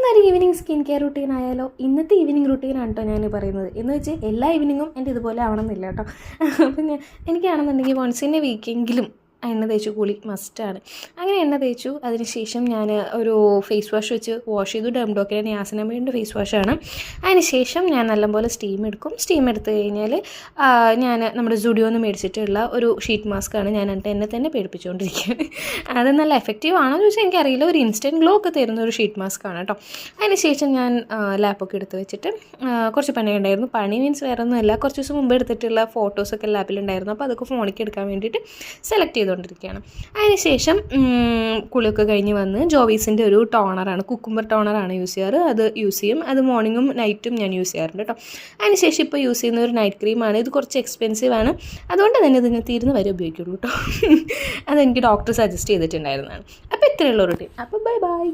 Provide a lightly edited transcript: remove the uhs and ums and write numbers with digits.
ഇന്നൊരു evening skin care routine ആയാലോ? ഇന്നത്തെ ഈവനിങ് റുട്ടീനാണ് കേട്ടോ ഞാൻ പറയുന്നത്. എന്ന് വെച്ച് എല്ലാ ഈവനിങ്ങും എൻ്റെ ഇതുപോലെ ആവണമെന്നില്ല കേട്ടോ. അപ്പം എനിക്കാണെന്നുണ്ടെങ്കിൽ വൺസ് ഇൻ എ വീക്കെങ്കിലും എണ്ണ തേച്ചു കുളി മസ്റ്റാണ്. അങ്ങനെ എണ്ണ തേച്ചു. അതിനുശേഷം ഞാൻ ഒരു ഫേസ് വാഷ് വെച്ച് വാഷ് ചെയ്തു. ഡെർമഡോക്കിൻ്റെ നിയാസിനമൈഡിൻ്റെ ഫേസ് വാഷാണ്. അതിനുശേഷം ഞാൻ നല്ലപോലെ സ്റ്റീം എടുക്കും. സ്റ്റീം എടുത്ത് കഴിഞ്ഞാൽ ഞാൻ നമ്മുടെ സ്റ്റുഡിയോന്ന് മേടിച്ചിട്ടുള്ള ഒരു ഷീറ്റ് മാസ്ക്കാണ് ഞാൻ എന്നിട്ട് എന്നെ തന്നെ പേടിപ്പിച്ചുകൊണ്ടിരിക്കുകയാണ്. അത് നല്ല എഫക്റ്റീവ് ആണോ എന്ന് ചോദിച്ചാൽ എനിക്കറിയില്ല. ഒരു ഇൻസ്റ്റൻറ്റ് ഗ്ലോ ഒക്കെ തരുന്ന ഒരു ഷീറ്റ് മാസ്ക്കാണ് കേട്ടോ. അതിനുശേഷം ഞാൻ ലാപ്പൊക്കെ എടുത്ത് വെച്ചിട്ട് കുറച്ച് പണി ഉണ്ടായിരുന്നു. പണി മീൻസ് വേറെ ഒന്നുമല്ല, കുറച്ച് ദിവസം മുമ്പ് എടുത്തിട്ടുള്ള ഫോട്ടോസൊക്കെ ലാപ്പിലുണ്ടായിരുന്നു. അപ്പോൾ അതൊക്കെ ഫോണിലേക്ക് എടുക്കാൻ വേണ്ടിയിട്ട് സെലക്ട് ചെയ്തുകൊണ്ടിരിക്കുകയാണ്. അതിനുശേഷം കുളിയൊക്കെ കഴിഞ്ഞ് വന്ന് ജോവീസിൻ്റെ ഒരു ടോണറാണ്, കുക്കുംബർ ടോണറാണ് യൂസ് ചെയ്യാറ്. അത് യൂസ് ചെയ്യും. അത് മോർണിംഗും നൈറ്റും ഞാൻ യൂസ് ചെയ്യാറുണ്ട് കേട്ടോ. അതിനുശേഷം ഇപ്പോൾ യൂസ് ചെയ്യുന്ന ഒരു നൈറ്റ് ക്രീമാണ്. ഇത് കുറച്ച് എക്സ്പെൻസീവാണ്, അതുകൊണ്ട് തന്നെ ഇതിന് തീരുന്ന വരെ ഉപയോഗിക്കുള്ളൂ കേട്ടോ. അതെനിക്ക് ഡോക്ടർ സജസ്റ്റ് ചെയ്തിട്ടുണ്ടായിരുന്നതാണ്. അപ്പോൾ ഇത്രയുള്ള റൂട്ടീൻ. അപ്പോൾ ബൈ ബൈ.